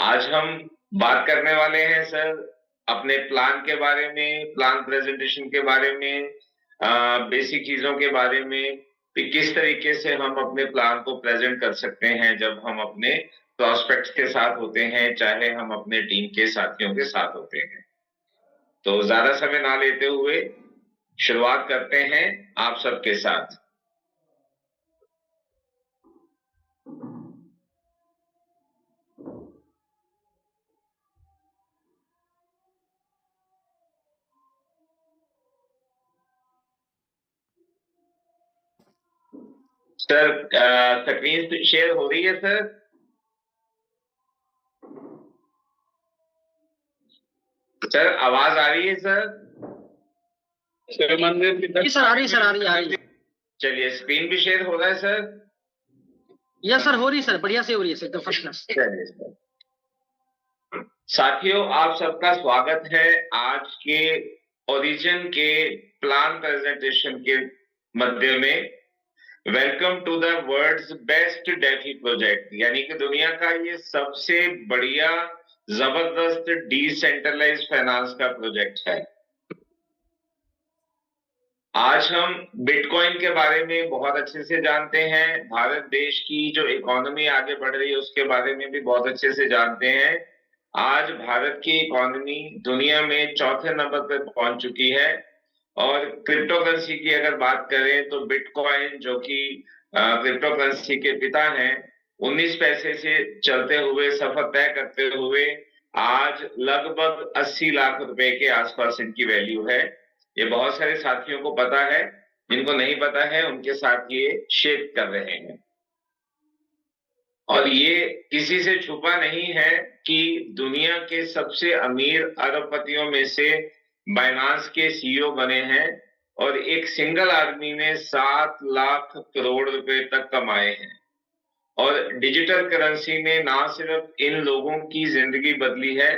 आज हम बात करने वाले हैं सर अपने प्लान के बारे में, प्लान प्रेजेंटेशन के बारे में, बेसिक चीजों के बारे में कि किस तरीके से हम अपने प्लान को प्रेजेंट कर सकते हैं जब हम अपने प्रोस्पेक्ट्स के साथ होते हैं, चाहे हम अपने टीम के साथियों के साथ होते हैं। तो ज्यादा समय ना लेते हुए शुरुआत करते हैं आप सबके साथ। सर स्क्रीन शेयर हो रही है सर? सर आवाज आ रही है सर? मंदिर सर आ रही। चलिए, स्क्रीन भी शेयर हो रहा है सर? यस सर, हो रही सर, बढ़िया से हो रही है सर, एकदम फर्स्ट क्लास। चलिए सर। साथियों, आप सबका स्वागत है आज के ओरिजिन के प्लान प्रेजेंटेशन के मध्य में। Welcome to the world's best DeFi project, यानी कि दुनिया का ये सबसे बढ़िया जबरदस्त डिसेंट्रलाइज्ड फाइनेंस का प्रोजेक्ट है। आज हम बिटकॉइन के बारे में बहुत अच्छे से जानते हैं, भारत देश की जो इकोनॉमी आगे बढ़ रही है उसके बारे में भी बहुत अच्छे से जानते हैं। आज भारत की इकोनॉमी दुनिया में चौथे नंबर पर पहुंच चुकी है और क्रिप्टो करेंसी की अगर बात करें तो बिटकॉइन, जो कि क्रिप्टो करेंसी के पिता हैं, 19 पैसे से चलते हुए सफर तय करते हुए आज लगभग 80 लाख रुपए के आसपास इनकी वैल्यू है। ये बहुत सारे साथियों को पता है, जिनको नहीं पता है उनके साथ ये शेयर कर रहे हैं। और ये किसी से छुपा नहीं है कि दुनिया के सबसे अमीर अरबपतियों में से बाइनांस के सीईओ बने हैं और एक सिंगल आदमी ने 7 लाख करोड़ रुपए तक कमाए हैं। और डिजिटल करेंसी ने ना सिर्फ इन लोगों की जिंदगी बदली है,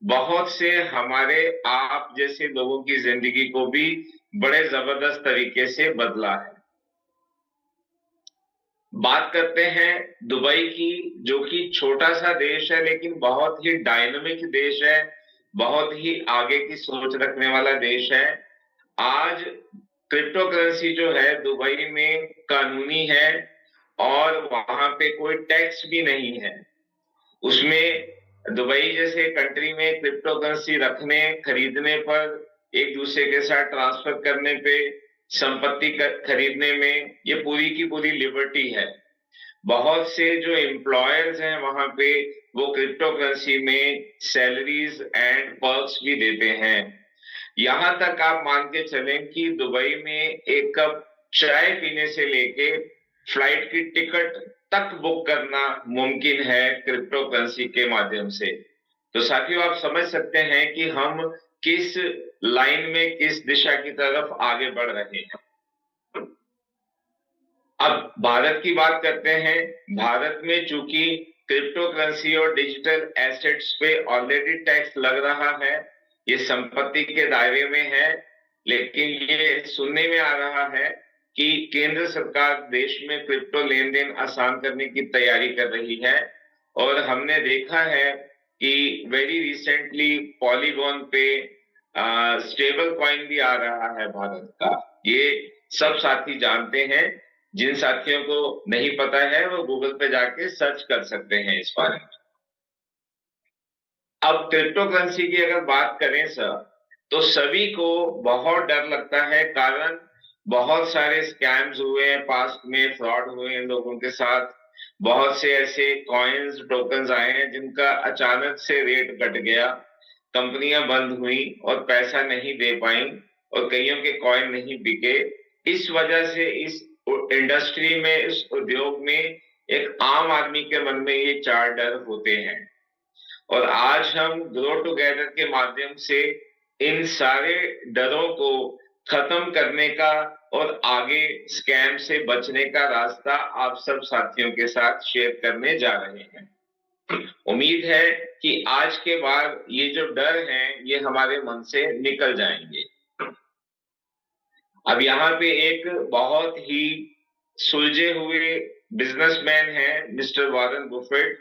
बहुत से हमारे आप जैसे लोगों की जिंदगी को भी बड़े जबरदस्त तरीके से बदला है। बात करते हैं दुबई की, जो कि छोटा सा देश है लेकिन बहुत ही डायनामिक देश है, बहुत ही आगे की सोच रखने वाला देश है। आज क्रिप्टो करेंसी जो है दुबई में कानूनी है और वहां पे कोई टैक्स भी नहीं है। उसमें दुबई जैसे कंट्री में क्रिप्टो करेंसी रखने, खरीदने पर, एक दूसरे के साथ ट्रांसफर करने पे, संपत्ति खरीदने में ये पूरी की पूरी लिबर्टी है। बहुत से जो एम्प्लॉयर्स हैं वहां पे वो क्रिप्टो करेंसी में सैलरीज एंड पर्क्स भी देते हैं। यहां तक आप मान के चलें कि दुबई में एक कप चाय पीने से लेके फ्लाइट की टिकट तक बुक करना मुमकिन है क्रिप्टो करेंसी के माध्यम से। तो साथियों, आप समझ सकते हैं कि हम किस लाइन में, किस दिशा की तरफ आगे बढ़ रहे हैं। अब भारत की बात करते हैं। भारत में चूंकि क्रिप्टो करेंसी और डिजिटल एसेट्स पे ऑलरेडी टैक्स लग रहा है, ये संपत्ति के दायरे में है, लेकिन ये सुनने में आ रहा है कि केंद्र सरकार देश में क्रिप्टो लेन देन आसान करने की तैयारी कर रही है। और हमने देखा है कि वेरी रिसेंटली पॉलीगॉन पे स्टेबल कॉइन भी आ रहा है भारत का। ये सब साथी जानते हैं, जिन साथियों को नहीं पता है वो गूगल पे जाके सर्च कर सकते हैं इस बारे में। अब क्रिप्टो करेंसी की अगर बात करें सर, तो सभी को बहुत डर लगता है, कारण बहुत सारे स्कैम्स हुए हैं पास्ट में, फ्रॉड हुए हैं लोगों के साथ। बहुत से ऐसे कॉइन्स, टोकन्स आए हैं जिनका अचानक से रेट घट गया, कंपनियां बंद हुई और पैसा नहीं दे पाई और कईयों के कॉइन नहीं बिके। इस वजह से इस इंडस्ट्री में, इस उद्योग में एक आम आदमी के मन में ये 4 डर होते हैं। और आज हम ग्रो टुगेदर के माध्यम से इन सारे डरों को खत्म करने का और आगे स्कैम से बचने का रास्ता आप सब साथियों के साथ शेयर करने जा रहे हैं। उम्मीद है कि आज के बाद ये जो डर हैं ये हमारे मन से निकल जाएंगे। अब यहाँ पे एक बहुत ही सुलझे हुए बिजनेसमैन है, मिस्टर वॉरेन बफेट,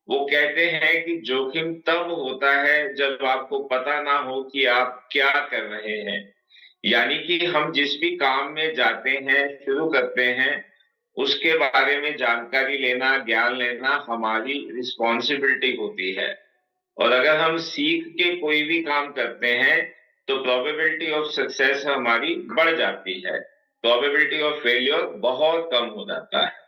वो कहते हैं कि जोखिम तब होता है जब आपको पता ना हो कि आप क्या कर रहे हैं। यानी कि हम जिस भी काम में जाते हैं, शुरू करते हैं, उसके बारे में जानकारी लेना, ज्ञान लेना हमारी रिस्पॉन्सिबिलिटी होती है। और अगर हम सीख के कोई भी काम करते हैं तो प्रोबेबिलिटी ऑफ सक्सेस हमारी बढ़ जाती है, प्रोबेबिलिटी ऑफ फेलियर बहुत कम हो जाता है।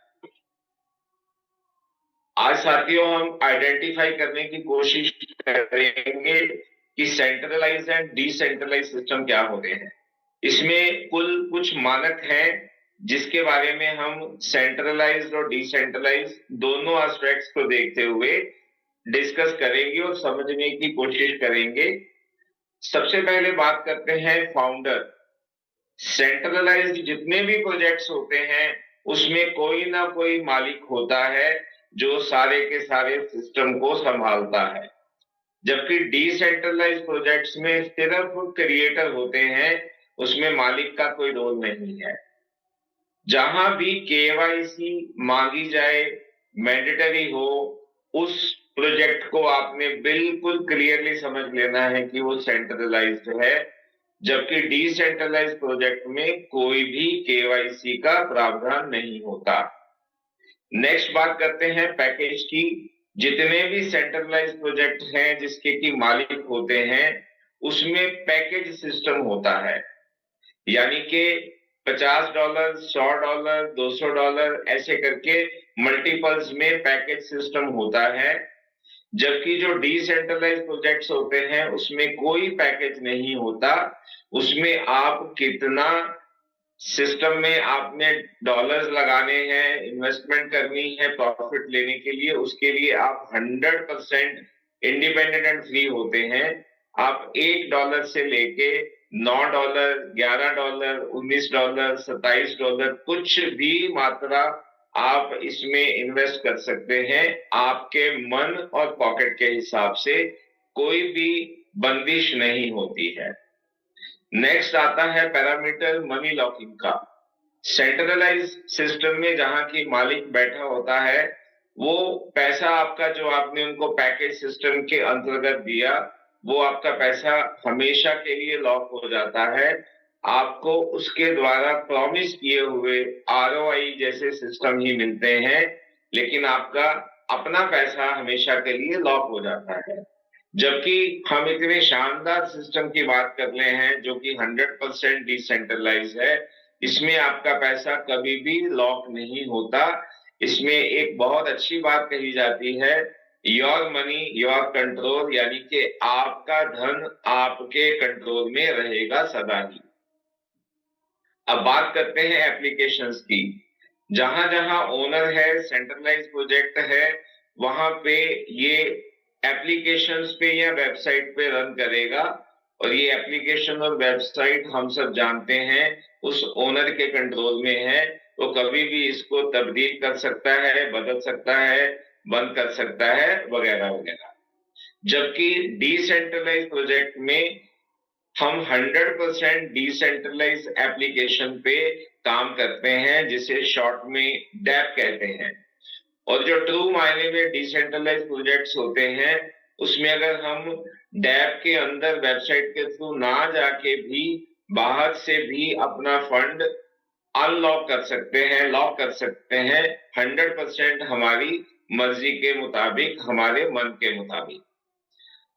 आज साथियों हम आइडेंटिफाई करने की कोशिश करेंगे कि सेंट्रलाइज एंड डिसेंट्रलाइज सिस्टम क्या होते हैं। इसमें कुल कुछ मानक हैं जिसके बारे में हम सेंट्रलाइज्ड और डिसेंट्रलाइज दोनों एस्पेक्ट्स को देखते हुए डिस्कस करेंगे और समझने की कोशिश करेंगे। सबसे पहले बात करते हैं फाउंडर। सेंट्रलाइज्ड जितने भी प्रोजेक्ट्स होते हैं उसमें कोई ना कोई मालिक होता है जो सारे के सारे सिस्टम को संभालता है, जबकि डिसेंट्रलाइज्ड प्रोजेक्ट्स में सिर्फ क्रिएटर होते हैं, उसमें मालिक का कोई रोल नहीं है। जहां भी केवाईसी मांगी जाए, मैंडेटरी हो, उस प्रोजेक्ट को आपने बिल्कुल क्लियरली समझ लेना है कि वो सेंट्रलाइज्ड है, जबकि डिसेंट्रलाइज्ड प्रोजेक्ट में कोई भी केवाईसी का प्रावधान नहीं होता। नेक्स्ट बात करते हैं पैकेज की। जितने भी सेंट्रलाइज्ड प्रोजेक्ट हैं जिसके की मालिक होते हैं उसमें पैकेज सिस्टम होता है, यानी कि $50, $100, $200 ऐसे करके मल्टीपल्स में पैकेज सिस्टम होता है। जबकि जो डिसेंट्रलाइज्ड प्रोजेक्ट्स होते हैं उसमें कोई पैकेज नहीं होता, उसमें आप कितना सिस्टम में आपने डॉलर्स लगाने हैं, इन्वेस्टमेंट करनी है प्रॉफिट लेने के लिए, उसके लिए आप 100% इंडिपेंडेंट एंड फ्री होते हैं। आप $1 से लेके $9, $11, $19, $27 कुछ भी मात्रा आप इसमें इन्वेस्ट कर सकते हैं, आपके मन और पॉकेट के हिसाब से कोई भी बंदिश नहीं होती है। नेक्स्ट आता है पैरामीटर मनी लॉकिंग का। सेंट्रलाइज सिस्टम में जहां की मालिक बैठा होता है, वो पैसा आपका जो आपने उनको पैकेज सिस्टम के अंतर्गत दिया, वो आपका पैसा हमेशा के लिए लॉक हो जाता है। आपको उसके द्वारा प्रॉमिस किए हुए आरओआई जैसे सिस्टम ही मिलते हैं, लेकिन आपका अपना पैसा हमेशा के लिए लॉक हो जाता है। जबकि हम इतने शानदार सिस्टम की बात कर रहे हैं जो कि 100% डिसेंट्रलाइज है, इसमें आपका पैसा कभी भी लॉक नहीं होता। इसमें एक बहुत अच्छी बात कही जाती है, योर मनी योर कंट्रोल, यानी कि आपका धन आपके कंट्रोल में रहेगा सदा ही। अब बात करते हैं एप्लीकेशंस की। जहां जहां ओनर है, सेंट्रलाइज प्रोजेक्ट है, वहां पे ये एप्लीकेशंस पे या वेबसाइट पे रन करेगा, और ये एप्लीकेशन और वेबसाइट हम सब जानते हैं उस ओनर के कंट्रोल में है। वो कभी भी इसको तब्दील कर सकता है, बदल सकता है, बंद कर सकता है, वगैरह वगैरह। जबकि डिसेंट्रलाइज प्रोजेक्ट में हम 100% डिसेंट्रलाइज एप्लीकेशन पे काम करते हैं, जिसे शॉर्ट में डैप कहते हैं। और जो ट्रू मायने में डिसेंट्रलाइज प्रोजेक्ट्स होते हैं, उसमें अगर हम डैप के अंदर वेबसाइट के थ्रू ना जाके भी बाहर से भी अपना फंड अनलॉक कर सकते हैं, लॉक कर सकते हैं, 100% हमारी मर्जी के मुताबिक, हमारे मन के मुताबिक।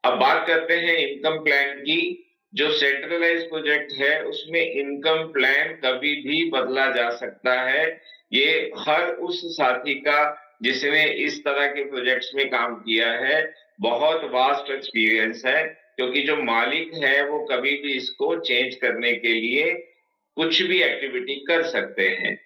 अब बात करते हैं इनकम प्लान की। जो सेंट्रलाइज प्रोजेक्ट है उसमें इनकम प्लान कभी भी बदला जा सकता है। ये हर उस साथी का जिसने इस तरह के प्रोजेक्ट्स में काम किया है बहुत वास्ट एक्सपीरियंस है, क्योंकि जो मालिक है वो कभी भी इसको चेंज करने के लिए कुछ भी एक्टिविटी कर सकते हैं।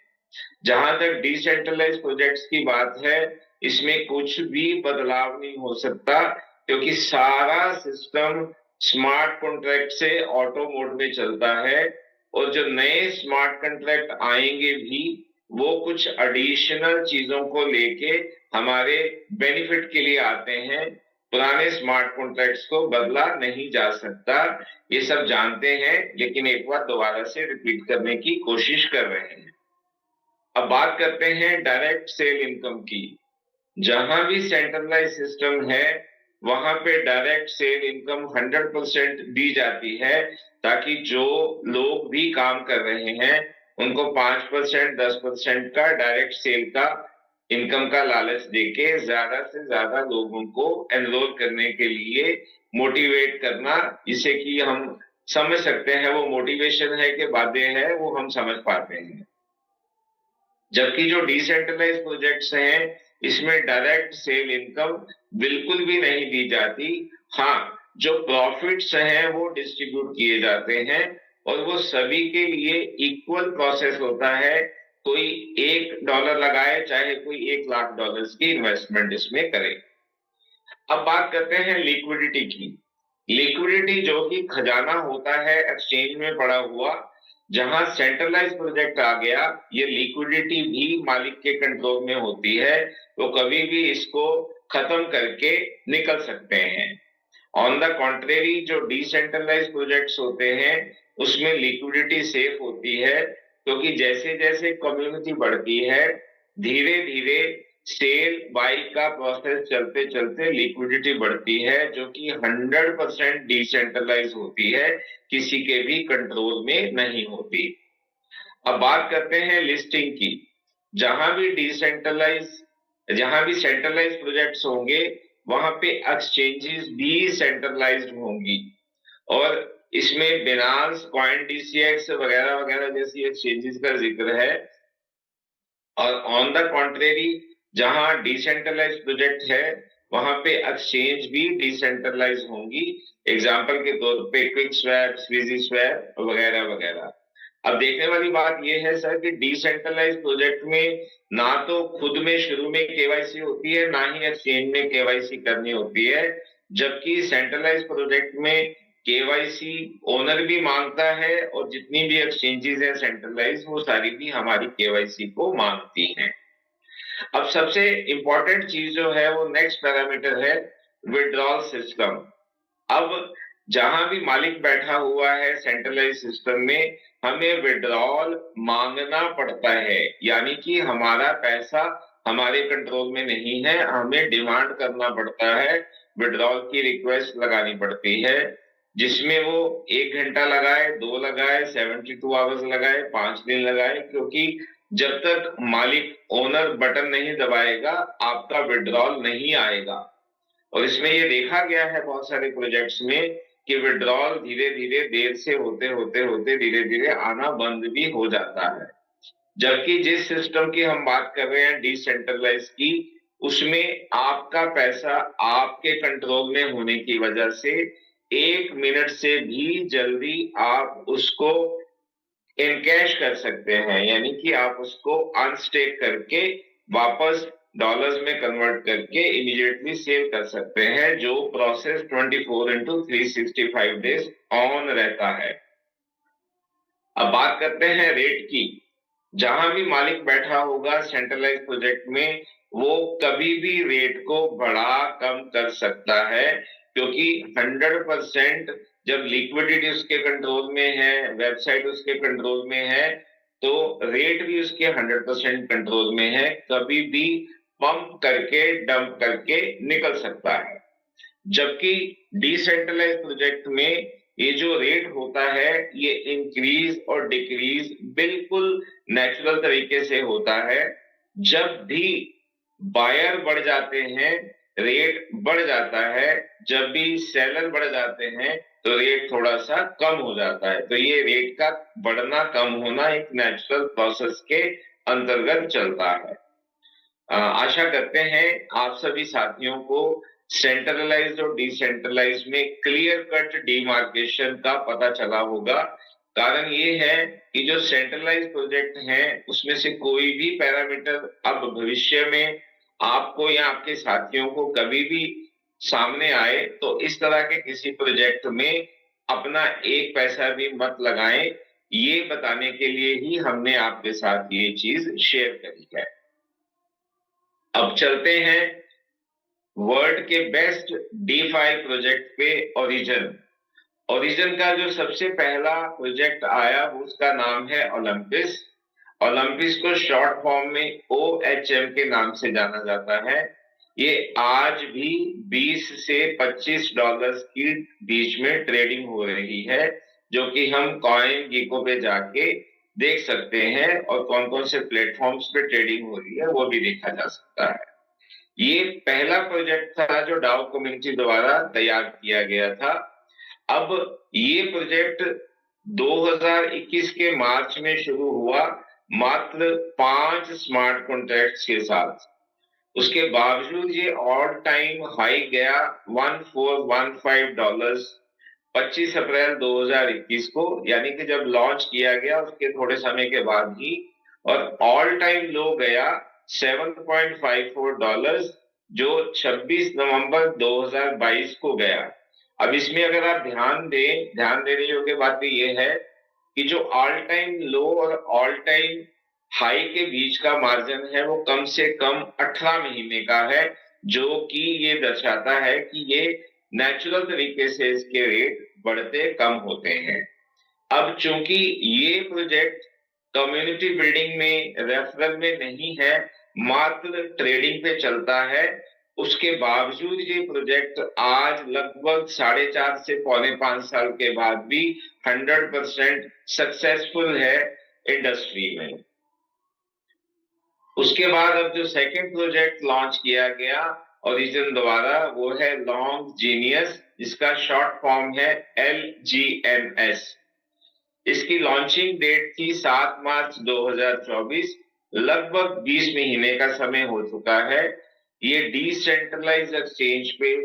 जहां तक डिसेंट्रलाइज प्रोजेक्ट्स की बात है, इसमें कुछ भी बदलाव नहीं हो सकता, क्योंकि सारा सिस्टम स्मार्ट कॉन्ट्रैक्ट से ऑटो मोड में चलता है। और जो नए स्मार्ट कॉन्ट्रैक्ट आएंगे भी वो कुछ एडिशनल चीजों को लेके हमारे बेनिफिट के लिए आते हैं। पुराने स्मार्ट कॉन्ट्रैक्ट्स को बदला नहीं जा सकता, ये सब जानते हैं, लेकिन एक बार दोबारा से रिपीट करने की कोशिश कर रहे हैं। अब बात करते हैं डायरेक्ट सेल इनकम की। जहां भी सेंट्रलाइज सिस्टम है वहां पे डायरेक्ट सेल इनकम 100% दी जाती है, ताकि जो लोग भी काम कर रहे हैं उनको 5% 10% का डायरेक्ट सेल का इनकम का लालच देके ज्यादा से ज्यादा लोगों को एनरोल करने के लिए मोटिवेट करना, जिसे कि हम समझ सकते हैं वो मोटिवेशन है कि बातें है, वो हम समझ पाते हैं। जबकि जो डिसेंट्रलाइज प्रोजेक्ट्स हैं इसमें डायरेक्ट सेल इनकम बिल्कुल भी नहीं दी जाती। हाँ, जो प्रॉफिट्स हैं वो डिस्ट्रीब्यूट किए जाते हैं और वो सभी के लिए इक्वल प्रोसेस होता है। कोई $1 लगाए चाहे कोई $1,00,000 की इन्वेस्टमेंट इसमें करे। अब बात करते हैं लिक्विडिटी की। लिक्विडिटी जो कि खजाना होता है एक्सचेंज में पड़ा हुआ, जहां सेंट्रलाइज प्रोजेक्ट आ गया, ये लिक्विडिटी भी मालिक के कंट्रोल में होती है, तो कभी भी इसको खत्म करके निकल सकते हैं। ऑन द कॉन्ट्रेरी जो डिसेंट्रलाइज प्रोजेक्ट्स होते हैं उसमें लिक्विडिटी सेफ होती है, क्योंकि जैसे जैसे कम्युनिटी बढ़ती है धीरे धीरे सेल बाई का प्रोसेस चलते चलते लिक्विडिटी बढ़ती है, जो कि 100% डिसेंट्रलाइज होती है, किसी के भी कंट्रोल में नहीं होती। अब बात करते हैं लिस्टिंग की। जहां भी सेंट्रलाइज प्रोजेक्ट्स होंगे वहां पे एक्सचेंजेस भी सेंट्रलाइज्ड होंगी, और इसमें बिनांस, कॉइन डीसीएक्स वगैरह वगैरह जैसी एक्सचेंजेस का जिक्र है। और ऑन द कॉन्ट्रेरी जहां डिसेंट्रलाइज प्रोजेक्ट है वहां पे एक्सचेंज भी डिसेंट्रलाइज होंगी। एग्जांपल के तौर पे क्विक स्वैप, स्विजी स्वैप वगैरह वगैरह। अब देखने वाली बात यह है सर कि डिसेंट्रलाइज प्रोजेक्ट में ना तो खुद में शुरू में केवाईसी होती है, ना ही एक्सचेंज में केवाईसी करनी होती है, जबकि सेंट्रलाइज प्रोजेक्ट में केवाईसी ओनर भी मांगता है और जितनी भी एक्सचेंजेस हैं सेंट्रलाइज वो सारी भी हमारी केवाईसी को मांगती हैं। अब सबसे इंपॉर्टेंट चीज जो है वो नेक्स्ट पैरामीटर है विड्रॉल सिस्टम। अब जहां भी मालिक बैठा हुआ है सेंट्रलाइज सिस्टम में, हमें विड्रॉल मांगना पड़ता है, यानी कि हमारा पैसा हमारे कंट्रोल में नहीं है, हमें डिमांड करना पड़ता है, विड्रॉल की रिक्वेस्ट लगानी पड़ती है, जिसमें वो 1 घंटा लगाए, 2 लगाए, 72 आवर्स लगाए, 5 दिन लगाए, क्योंकि जब तक मालिक ओनर बटन नहीं दबाएगा आपका विड्रॉल नहीं आएगा। और इसमें ये देखा गया है बहुत सारे प्रोजेक्ट्स में कि विड्रॉल धीरे धीरे देर से होते होते होते धीरे धीरे आना बंद भी हो जाता है। जबकि जिस सिस्टम की हम बात कर रहे हैं डिसेंट्रलाइज की, उसमें आपका पैसा आपके कंट्रोल में होने की वजह से 1 मिनट से भी जल्दी आप उसको इनकैश कर सकते हैं, यानी कि आप उसको अनस्टेक करके वापस डॉलर्स में कन्वर्ट करके इमीडिएटली सेल कर सकते हैं, जो प्रोसेस 24/365 डेज ऑन रहता है। अब बात करते हैं रेट की। जहां भी मालिक बैठा होगा सेंट्रलाइज प्रोजेक्ट में, वो कभी भी रेट को बढ़ा कम कर सकता है, क्योंकि 100% जब लिक्विडिटी उसके कंट्रोल में है, वेबसाइट उसके कंट्रोल में है, तो रेट भी उसके 100% कंट्रोल में है, कभी भी पंप करके डंप करके निकल सकता है। जबकि डिसेंट्रलाइज प्रोजेक्ट में ये जो रेट होता है ये इंक्रीज और डिक्रीज बिल्कुल नेचुरल तरीके से होता है। जब भी बायर बढ़ जाते हैं रेट बढ़ जाता है, जब भी सेलर बढ़ जाते हैं तो रेट थोड़ा सा कम हो जाता है। तो ये रेट का बढ़ना कम होना एक नेचुरल प्रोसेस के अंतर्गत चलता है। आशा करते हैं आप सभी साथियों को सेंट्रलाइज और डिसेंट्रलाइज में क्लियर कट डिमार्केशन का पता चला होगा। कारण ये है कि जो सेंट्रलाइज प्रोजेक्ट हैं उसमें से कोई भी पैरामीटर अब भविष्य में आपको या आपके साथियों को कभी भी सामने आए तो इस तरह के किसी प्रोजेक्ट में अपना एक पैसा भी मत लगाएं, ये बताने के लिए ही हमने आपके साथ ये चीज शेयर करी है। अब चलते हैं वर्ल्ड के बेस्ट DeFi प्रोजेक्ट पे, ओरिजिन का जो सबसे पहला प्रोजेक्ट आया उसका नाम है ओलंपिस। ओलंपिस को शॉर्ट फॉर्म में OHM के नाम से जाना जाता है। ये आज भी 20 से 25 डॉलर्स की बीच में ट्रेडिंग हो रही है, जो कि हम कॉइन गीको पे जाके देख सकते हैं, और कौन कौन से प्लेटफॉर्म्स पे ट्रेडिंग हो रही है वो भी देखा जा सकता है। ये पहला प्रोजेक्ट था जो डाउ कम्युनिटी द्वारा तैयार किया गया था। अब ये प्रोजेक्ट 2021 के मार्च में शुरू हुआ, मात्र 5 स्मार्ट कॉन्ट्रैक्ट्स के साथ। उसके बावजूद ये ऑल टाइम हाई गया $1415 25 अप्रैल 2021 को, यानी कि जब लॉन्च किया गया उसके थोड़े समय के बाद ही, और ऑल टाइम लो गया $7.54, जो 26 नवंबर 2022 को गया। अब इसमें अगर आप ध्यान देने योग्य बात ये है कि जो ऑल टाइम लो और ऑल टाइम हाई के बीच का मार्जिन है वो कम से कम 18 महीने का है, जो कि ये दर्शाता है कि ये नेचुरल तरीके से इसके रेट बढ़ते कम होते हैं। अब चूंकि ये प्रोजेक्ट कम्युनिटी बिल्डिंग में, रेफरल में नहीं है, मात्र ट्रेडिंग पे चलता है, उसके बावजूद ये प्रोजेक्ट आज लगभग 4.5 से 4.25 साल के बाद भी 100% सक्सेसफुल है इंडस्ट्री में। उसके बाद अब जो सेकंड प्रोजेक्ट लॉन्च किया गया ओरिजिन द्वारा, वो है लॉन्ग जीनियस, जिसका शॉर्ट फॉर्म है LGNS। इसकी लॉन्चिंग डेट थी 7 मार्च 2024, लगभग 20 महीने का समय हो चुका है। ये डिसेंट्रलाइज्ड एक्सचेंज पे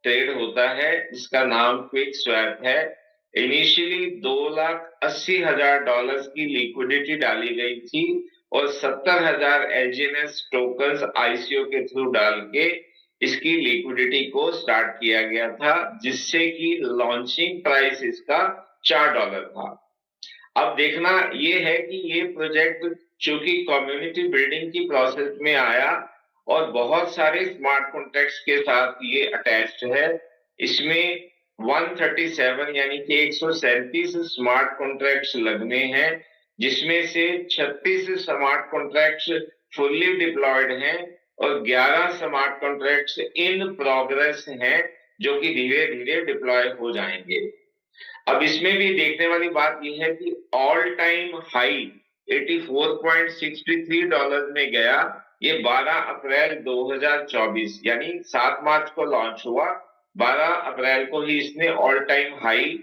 ट्रेड होता है, जिसका नाम क्विक स्वैप है। इनिशियली $2,80,000 की लिक्विडिटी डाली गई थी और 70,000 LGNS टोकन्स ICO के थ्रू डाल के इसकी लिक्विडिटी को स्टार्ट किया गया था, जिससे कि लॉन्चिंग प्राइस इसका $4 था। अब देखना ये है कि ये प्रोजेक्ट चूंकि कम्युनिटी बिल्डिंग की प्रोसेस में आया और बहुत सारे स्मार्ट कॉन्ट्रैक्ट्स के साथ ये अटैच्ड है, इसमें 137 यानी कि 137 स्मार्ट कॉन्ट्रैक्ट्स लगने हैं, जिसमें से 36 स्मार्ट कॉन्ट्रैक्ट्स फुल्ली डिप्लॉयड हैं और 11 स्मार्ट कॉन्ट्रैक्ट्स इन प्रोग्रेस हैं, जो कि धीरे धीरे डिप्लॉय हो जाएंगे। अब इसमें भी देखने वाली बात यह है कि ऑल टाइम हाई $84.63 में गया। ये 12 अप्रैल 2024 यानी 7 मार्च को लॉन्च हुआ, 12 अप्रैल को ही इसने ऑल टाइम हाई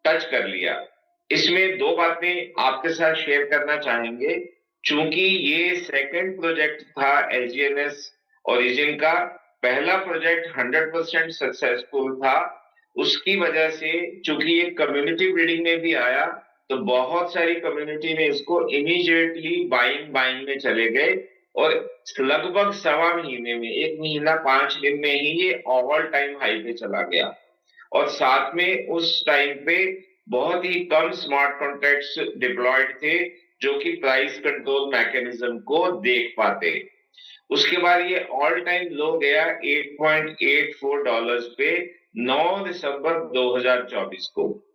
टच कर लिया। इसमें दो बातें आपके साथ शेयर करना चाहेंगे। चूंकि ये सेकंड प्रोजेक्ट था LGNS ओरिजिन का, पहला प्रोजेक्ट 100% सक्सेसफुल था, उसकी वजह से चूंकि ये कम्युनिटी बिल्डिंग में भी आया तो बहुत सारी कम्युनिटी में इसको इमीडिएटली बाइंग में चले गए और लगभग 1.25 महीने में, 1 महीना 5 दिन में ही ये ऑल टाइम हाई पे चला गया। और साथ में उस टाइम पे बहुत ही कम स्मार्ट कॉन्ट्रैक्ट्स डिप्लॉयड थे जो कि प्राइस कंट्रोल मैकेनिज्म को देख पाते। उसके बाद ये ऑल टाइम लो गया $8.84 पे 9 दिसंबर 2024 को।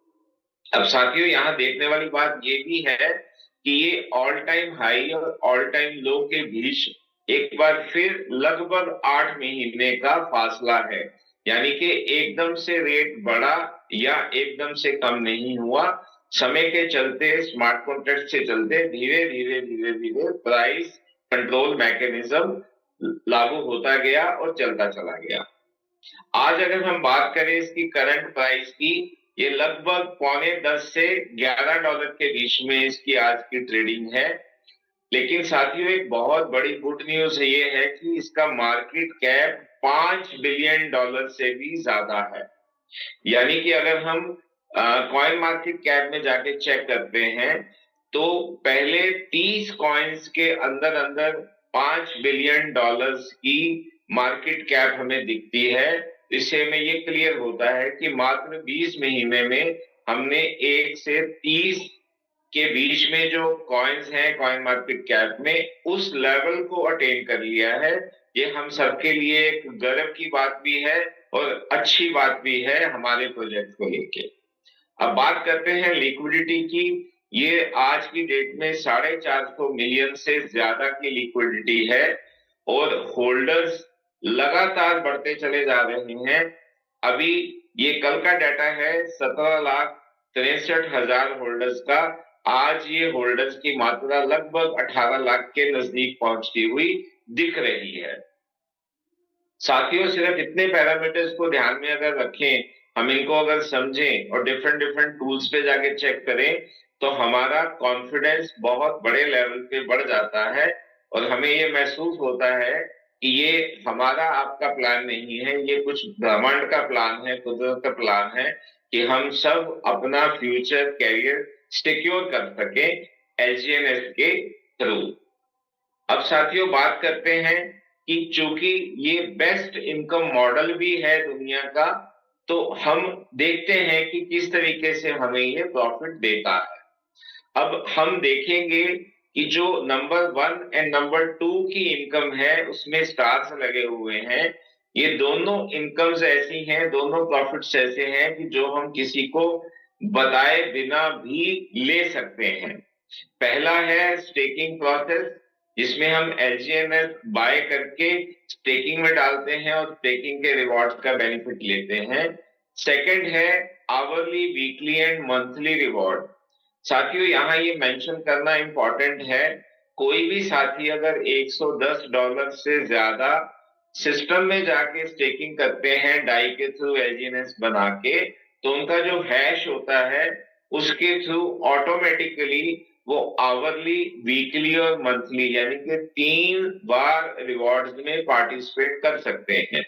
अब साथियों यहाँ देखने वाली बात ये भी है कि ये ऑल टाइम हाई और ऑल टाइम लो के बीच एक बार फिर लगभग 8 महीने का फासला है, यानी कि एकदम से रेट बढ़ा या एकदम से कम नहीं हुआ। समय के चलते, स्मार्ट कॉन्ट्रैक्ट से चलते धीरे धीरे प्राइस कंट्रोल मैकेनिज्म लागू होता गया और चलता चला गया। आज अगर हम बात करें इसकी करंट प्राइस की, ये लगभग $10.25 से $11 के बीच में इसकी आज की ट्रेडिंग है। लेकिन साथियों एक बहुत बड़ी गुड न्यूज ये है कि इसका मार्केट कैप $5 बिलियन से भी ज्यादा है। यानी कि अगर हम कॉइन मार्केट कैप में जाके चेक करते हैं तो पहले 30 कॉइन्स के अंदर अंदर $5 बिलियन की मार्केट कैप हमें दिखती है। इससे में ये क्लियर होता है कि मात्र 20 महीने में हमने 1 से 30 के बीच में जो कॉइन्स हैं कॉइन मार्केट कैप में, उस लेवल को अटेन कर लिया है। ये हम सबके लिए एक गर्व की बात भी है और अच्छी बात भी है हमारे प्रोजेक्ट को लेके। अब बात करते हैं लिक्विडिटी की। ये आज की डेट में 450 मिलियन से ज्यादा की लिक्विडिटी है और होल्डर्स लगातार बढ़ते चले जा रहे हैं। अभी ये कल का डाटा है 17,63,000 होल्डर्स का। आज ये होल्डर्स की मात्रा लगभग 18 लाख के नजदीक पहुंचती हुई दिख रही है। साथियों, सिर्फ इतने पैरामीटर्स को ध्यान में अगर रखें, हम इनको अगर समझें और डिफरेंट डिफरेंट टूल्स पे जाके चेक करें, तो हमारा कॉन्फिडेंस बहुत बड़े लेवल पे बढ़ जाता है और हमें ये महसूस होता है कि ये हमारा आपका प्लान नहीं है, ये कुछ ब्रह्मांड का प्लान है, कुदरत का प्लान है कि हम सब अपना फ्यूचर कैरियर सिक्योर कर सके एलजीएनएस के थ्रू। अब साथियों, बात करते हैं कि चूंकि ये बेस्ट इनकम मॉडल भी है दुनिया का, तो हम देखते हैं कि किस तरीके से हमें ये प्रॉफिट देता है। अब हम देखेंगे कि जो नंबर 1 एंड नंबर 2 की इनकम है उसमें स्टार्स लगे हुए हैं। ये दोनों इनकम्स ऐसी हैं, दोनों प्रॉफिट्स ऐसे हैं कि जो हम किसी को बताए बिना भी ले सकते हैं। पहला है स्टेकिंग प्रोसेस, जिसमें हम एलजीएनएस बाय करके स्टेकिंग में डालते हैं और स्टेकिंग के रिवॉर्ड्स का बेनिफिट लेते हैं। सेकंड है hourly, weekly and monthly reward. साथियों, यहाँ ये मेंशन करना इंपॉर्टेंट है, कोई भी साथी अगर $110 से ज्यादा सिस्टम में जाके स्टेकिंग करते हैं डाई के थ्रू एलजीएनएस बना के, तो उनका जो हैश होता है उसके थ्रू ऑटोमेटिकली वो आवरली, वीकली और मंथली यानी कि 3 बार रिवॉर्ड्स में पार्टिसिपेट कर सकते हैं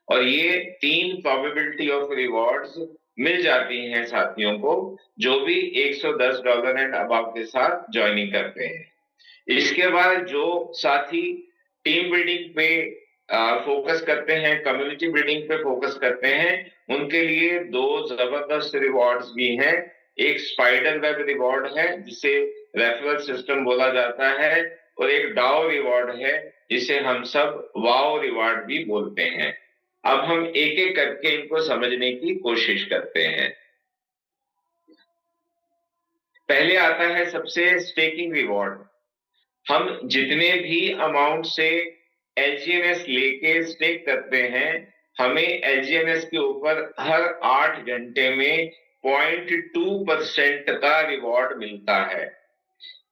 और ये 3 प्रोबेबिलिटी ऑफ रिवॉर्ड्स मिल जाती हैं साथियों को जो भी $110 एंड अबव के साथ ज्वाइनिंग करते हैं। इसके बाद जो साथी टीम बिल्डिंग पे फोकस करते हैं, कम्युनिटी बिल्डिंग पे फोकस करते हैं, उनके लिए 2 जबरदस्त रिवॉर्ड्स भी हैं। एक स्पाइडर वेब रिवॉर्ड है जिसे रेफरल सिस्टम बोला जाता है और एक डाओ रिवॉर्ड है जिसे हम सब वाओ रिवॉर्ड भी बोलते हैं। अब हम एक एक करके इनको समझने की कोशिश करते हैं। पहले आता है सबसे स्टेकिंग रिवॉर्ड। हम जितने भी अमाउंट से एलजीएनएस लेके स्टेक करते हैं, हमें एलजीएनएस के ऊपर हर 8 घंटे में 0.2% का रिवॉर्ड मिलता है।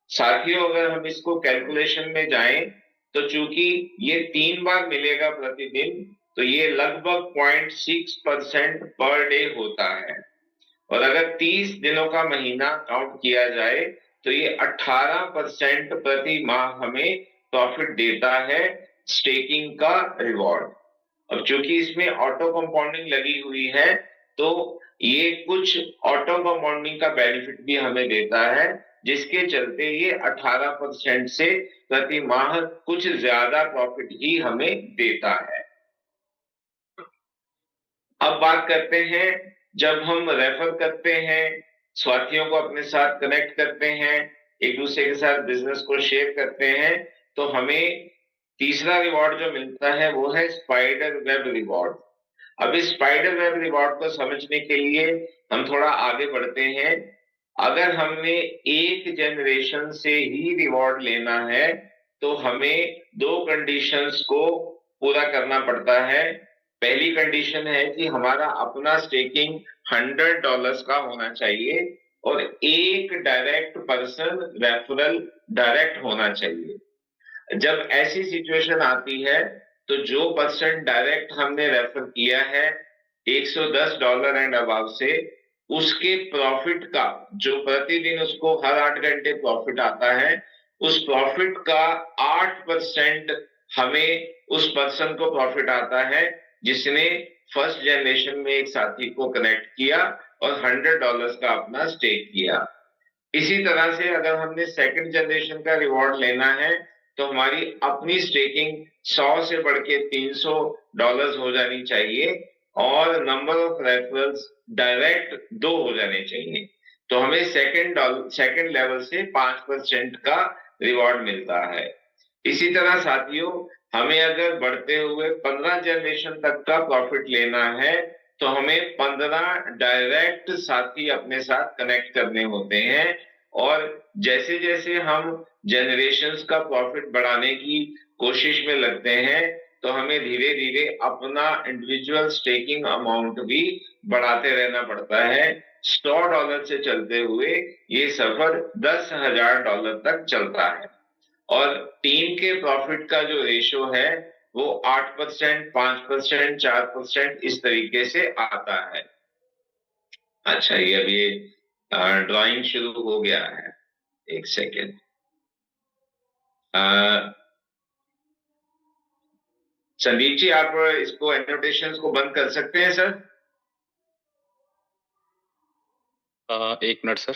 साथियों, अगर हम इसको कैलकुलेशन में जाएं तो चूंकि ये 3 बार मिलेगा प्रतिदिन, तो ये लगभग 0.6% पर डे होता है और अगर 30 दिनों का महीना काउंट किया जाए तो ये 18% प्रति माह हमें प्रॉफिट देता है स्टेकिंग का रिवॉर्ड। अब चूंकि इसमें ऑटो कंपाउंडिंग लगी हुई है, तो ये कुछ ऑटो कंपाउंडिंग का बेनिफिट भी हमें देता है, जिसके चलते ये 18% से प्रति माह कुछ ज्यादा प्रॉफिट ही हमें देता है। अब बात करते हैं, जब हम रेफर करते हैं, साथियों को अपने साथ कनेक्ट करते हैं, एक दूसरे के साथ बिजनेस को शेयर करते हैं, तो हमें तीसरा रिवॉर्ड जो मिलता है वो है स्पाइडर वेब रिवॉर्ड। अब इस स्पाइडर वेब रिवॉर्ड को समझने के लिए हम थोड़ा आगे बढ़ते हैं। अगर हमने एक जनरेशन से ही रिवॉर्ड लेना है तो हमें 2 कंडीशंस को पूरा करना पड़ता है। पहली कंडीशन है कि हमारा अपना स्टेकिंग $100 का होना चाहिए और एक डायरेक्ट पर्सन रेफरल डायरेक्ट होना चाहिए। जब ऐसी सिचुएशन आती है तो जो पर्सन डायरेक्ट हमने रेफर किया है $110 एंड अबव से, उसके प्रॉफिट का जो प्रतिदिन उसको हर 8 घंटे प्रॉफिट आता है, उस प्रॉफिट का 8% हमें उस पर्सन को प्रॉफिट आता है जिसने फर्स्ट जनरेशन में एक साथी को कनेक्ट किया और $100 का अपना स्टेक किया। इसी तरह से अगर हमने सेकंड जनरेशन का रिवॉर्ड लेना है तो हमारी अपनी स्टेकिंग 100 से बढ़ के $300 हो जानी चाहिए और नंबर ऑफ रेफरल्स डायरेक्ट 2 हो जाने चाहिए, तो हमें सेकंड लेवल से 5% का रिवॉर्ड मिलता है। इसी तरह साथियों, हमें अगर बढ़ते हुए 15 जनरेशन तक का प्रॉफिट लेना है तो हमें 15 डायरेक्ट साथी अपने साथ कनेक्ट करने होते हैं और जैसे जैसे हम जनरेशंस का प्रॉफिट बढ़ाने की कोशिश में लगते हैं, तो हमें धीरे धीरे अपना इंडिविजुअल स्टेकिंग अमाउंट भी बढ़ाते रहना पड़ता है। $100 से चलते हुए ये सफर $10,000 तक चलता है। और टीम के प्रॉफिट का जो रेशो है वो 8%, 5%, 4% इस तरीके से आता है। अच्छा, ये अभी ड्राइंग शुरू हो गया है, एक सेकेंड। संदीप जी, आप इसको एनोटेशंस को बंद कर सकते हैं सर? एक मिनट सर।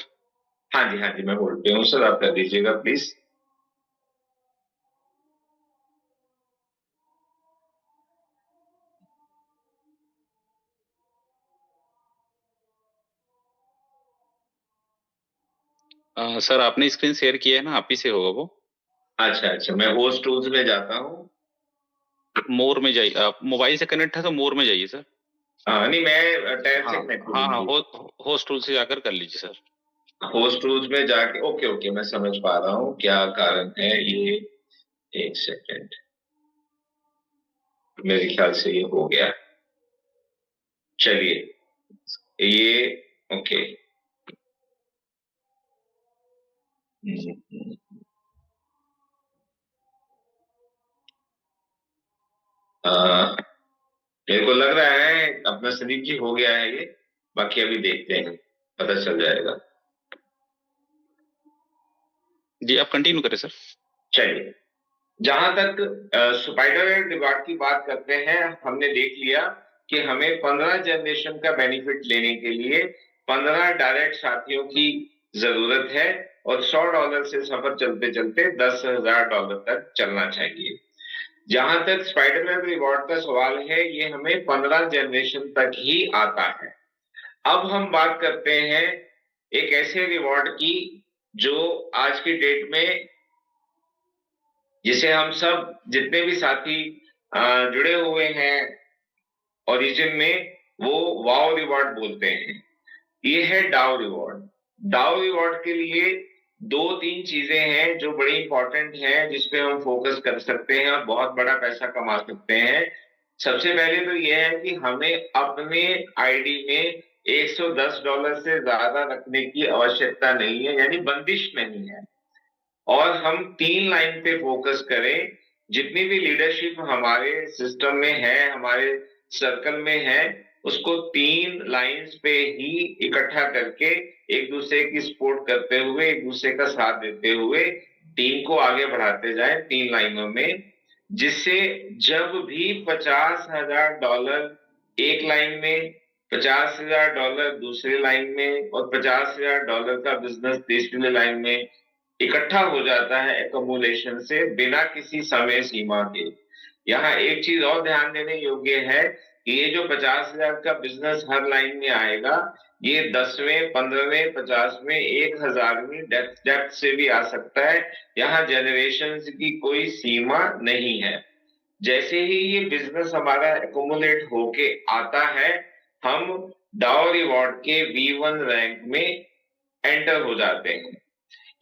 हाँ जी, हाँ जी, मैं होल्ड पे हूँ सर, आप कर दीजिएगा प्लीज। सर आपने स्क्रीन शेयर किया है ना, आप ही से होगा वो। अच्छा अच्छा, मैं होस्ट टूल्स में जाता हूँ। मोर में जाइए, आप मोबाइल से कनेक्ट है तो मोर में जाइए सर। नहीं, मैं टैब से कनेक्ट हाँ हाँ, करूंगी। होस्ट टूल से जाकर कर लीजिए सर। होस्ट टूल्स में जाके, ओके ओके, मैं समझ पा रहा हूँ क्या कारण है ये। एक सेकेंड, मेरे ख्याल से ये हो गया। चलिए, ये ओके। मेरे को लग रहा है अपना संदीप जी हो गया है ये, बाकी अभी देखते हैं, पता चल जाएगा। जी आप कंटिन्यू करें सर। चलिए, जहां तक स्पाइडर रिवॉर्ड की बात करते हैं, हमने देख लिया कि हमें 15 जनरेशन का बेनिफिट लेने के लिए 15 डायरेक्ट साथियों की जरूरत है और $100 से सफर चलते चलते $10,000 तक चलना चाहिए। जहां तक स्पाइडरमैन रिवॉर्ड का सवाल है, ये हमें 15 जनरेशन तक ही आता है। अब हम बात करते हैं एक ऐसे रिवॉर्ड की जो आज की डेट में, जिसे हम सब जितने भी साथी जुड़े हुए हैं ओरिजिन में, वो वाव रिवॉर्ड बोलते हैं। ये है डाउ रिवॉर्ड। डाउ रिवॉर्ड के लिए 2-3 चीजें हैं जो बड़ी इंपॉर्टेंट हैं, जिसपे हम फोकस कर सकते हैं और बहुत बड़ा पैसा कमा सकते हैं। सबसे पहले तो यह है कि हमें अपने आईडी में $110 से ज्यादा रखने की आवश्यकता नहीं है, यानी बंदिश नहीं है। और हम 3 लाइन पे फोकस करें। जितनी भी लीडरशिप हमारे सिस्टम में है, हमारे सर्कल में है, उसको 3 लाइंस पे ही इकट्ठा करके एक दूसरे की सपोर्ट करते हुए, एक दूसरे का साथ देते हुए टीम को आगे बढ़ाते जाएं 3 लाइनों में, जिससे जब भी $50,000 एक लाइन में, $50,000 दूसरी लाइन में और $50,000 का बिजनेस तीसरी लाइन में इकट्ठा हो जाता है एकमुलेशन से, बिना किसी समय सीमा के। यहाँ एक चीज और ध्यान देने योग्य है कि ये जो 50,000 का बिजनेस हर लाइन में आएगा, ये 10वें, 15वें, 50वें, 1,000वीं डेप्थ से भी आ सकता है। यहाँ जनरेशन की कोई सीमा नहीं है। जैसे ही ये बिजनेस हमारा एक्युमुलेट होके आता है, हम डाउ रिवॉर्ड के V1 रैंक में एंटर हो जाते हैं।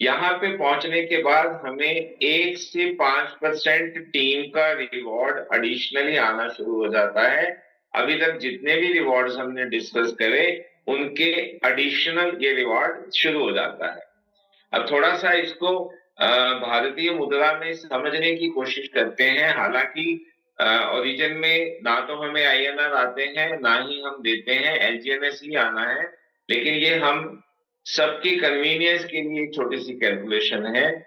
यहाँ पे पहुंचने के बाद हमें 1 से 5% टीम का रिवॉर्ड एडिशनली आना शुरू हो जाता है। अभी तक जितने भी रिवॉर्ड्स हमने डिस्कस करे, उनके एडिशनल ये रिवॉर्ड शुरू हो जाता है। अब थोड़ा सा इसको भारतीय मुद्रा में समझने की कोशिश करते हैं। हालांकि ओरिजिन में ना तो हमें INR आते हैं, ना ही हम देते हैं, LGNS ही आना है। लेकिन ये हम सबकी कन्वीनियंस के लिए एक छोटी सी कैलकुलेशन है।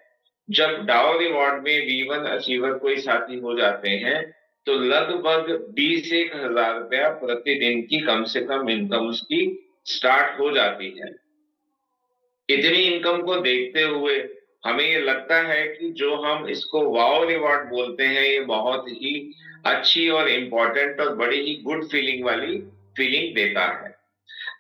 जब डाउ रिवॉर्ड में V1 अचीवर कोई साथी हो जाते हैं, तो लगभग 20,000 रुपया प्रतिदिन की कम से कम इनकम उसकी स्टार्ट हो जाती है। इतनी इनकम को देखते हुए हमें ये लगता है कि जो हम इसको वाव रिवॉर्ड बोलते हैं, ये बहुत ही अच्छी और इम्पोर्टेंट और बड़ी ही गुड फीलिंग वाली फीलिंग देता है।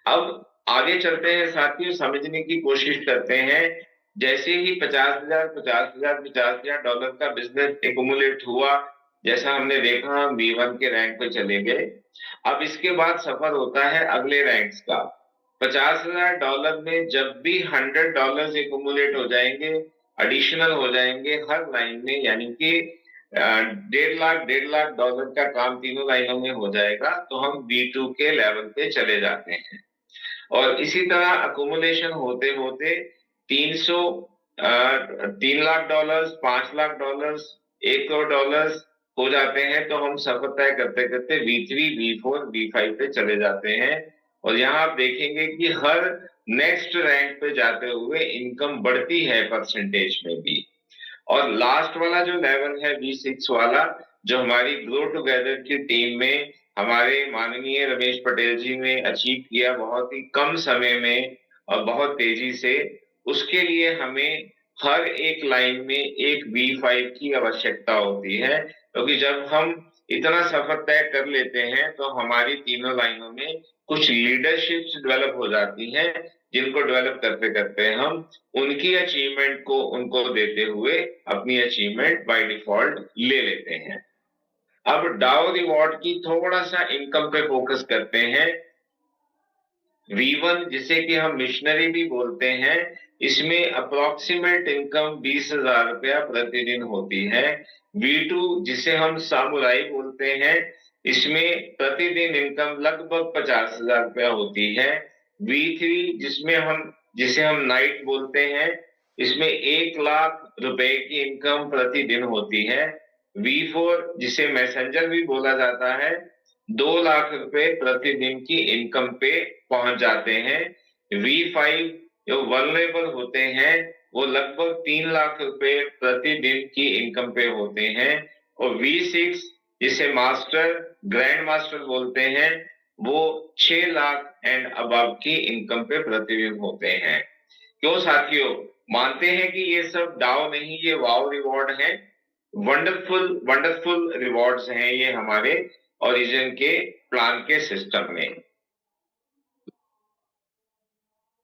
अब आगे चलते हैं साथियों, समझने की कोशिश करते हैं। जैसे ही $50,000 का बिजनेस एक्युमुलेट हुआ, जैसा हमने देखा, हम V1 के रैंक पे चले गए। अब इसके बाद सफर होता है अगले रैंक्स का। $50,000 में जब भी $100 एक्युमुलेट हो जाएंगे, एडिशनल हो जाएंगे हर लाइन में, यानी कि $1.5 लाख का काम तीनों लाइनों में हो जाएगा तो हम B2 के लेवल पे चले जाते हैं। और इसी तरह अकोमोलेशन होते होते $3 लाख, $5 लाख, $1 करोड़ हो जाते हैं तो हम सफर तय करते करते B3, B4, B5 पे चले जाते हैं। और यहाँ आप देखेंगे कि हर नेक्स्ट रैंक पे जाते हुए इनकम बढ़ती है परसेंटेज में भी। और लास्ट वाला जो लेवल है B6 वाला, जो हमारी ग्रो टुगेदर की टीम में हमारे माननीय रमेश पटेल जी ने अचीव किया बहुत ही कम समय में और बहुत तेजी से, उसके लिए हमें हर एक लाइन में एक B5 की आवश्यकता होती है, क्योंकि जब हम इतना सफर तय कर लेते हैं तो हमारी तीनों लाइनों में कुछ लीडरशिप्स डेवलप हो जाती हैं, जिनको डेवलप करते करते हम उनकी अचीवमेंट को उनको देते हुए अपनी अचीवमेंट बाय डिफॉल्ट ले लेते हैं। अब डाउ रिवॉर्ड की थोड़ा सा इनकम पे फोकस करते हैं। V1 जिसे कि हम मिशनरी भी बोलते हैं, इसमें अप्रोक्सीमेट इनकम 20,000 रुपया प्रतिदिन होती है। V2 जिसे हम सामुराई बोलते हैं, इसमें प्रतिदिन इनकम लगभग 50,000 रुपया होती है। V3 जिसे हम नाइट बोलते हैं, इसमें 1 लाख रुपए की इनकम प्रतिदिन होती है। V4 जिसे मैसेंजर भी बोला जाता है, 2 लाख रुपए प्रतिदिन की इनकम पे पहुंच जाते हैं। V5 जो वल्नरेबल होते हैं वो लगभग 3 लाख रुपए प्रतिदिन की इनकम पे होते हैं। और V6 जिसे मास्टर ग्रैंड मास्टर बोलते हैं, वो 6 लाख एंड अबव की इनकम पे प्रतिदिन होते हैं। क्यों साथियों, मानते हैं कि ये सब डाउ नहीं, ये वाव रिवॉर्ड है, वंडरफुल रिवॉर्ड्स हैं ये हमारे ओरिजिन के प्लान के सिस्टम में।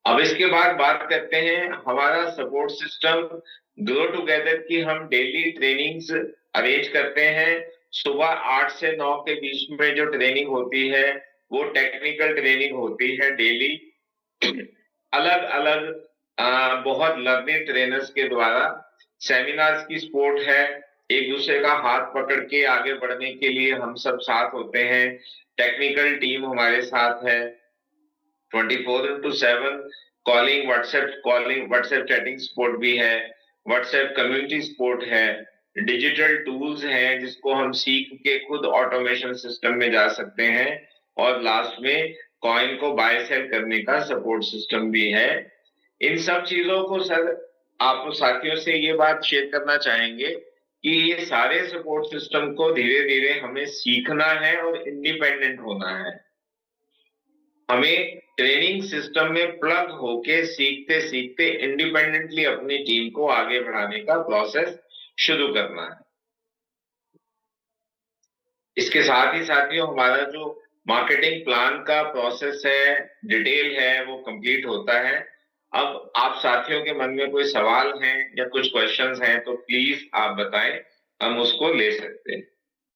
अब इसके बाद बात करते हैं हमारा सपोर्ट सिस्टम ग्रो टुगेदर की। हम डेली ट्रेनिंग्स अरेंज करते हैं। सुबह 8 से 9 के बीच में जो ट्रेनिंग होती है वो टेक्निकल ट्रेनिंग होती है डेली, अलग अलग बहुत लर्निंग ट्रेनर्स के द्वारा। सेमिनार्स की सपोर्ट है, एक दूसरे का हाथ पकड़ के आगे बढ़ने के लिए हम सब साथ होते हैं। टेक्निकल टीम हमारे साथ है। 24/7 व्हाट्सएप चैटिंग सपोर्ट भी है, व्हाट्सएप कम्युनिटी सपोर्ट है, डिजिटल टूल्स हैं जिसको हम सीख के खुद ऑटोमेशन सिस्टम में जा सकते हैं, और लास्ट में कॉइन को बाय सेल करने का सपोर्ट सिस्टम भी है। इन सब चीजों को सर आप साथियों से ये बात शेयर करना चाहेंगे कि ये सारे सपोर्ट सिस्टम को धीरे धीरे हमें सीखना है और इंडिपेंडेंट होना है। हमें ट्रेनिंग सिस्टम में प्लग होके सीखते सीखते इंडिपेंडेंटली अपनी टीम को आगे बढ़ाने का प्रोसेस शुरू करना है। इसके साथ ही साथियों हमारा जो मार्केटिंग प्लान का प्रोसेस है, डिटेल है, वो कंप्लीट होता है। अब आप साथियों के मन में कोई सवाल हैं या कुछ क्वेश्चंस हैं तो प्लीज आप बताएं, हम उसको ले सकते हैं।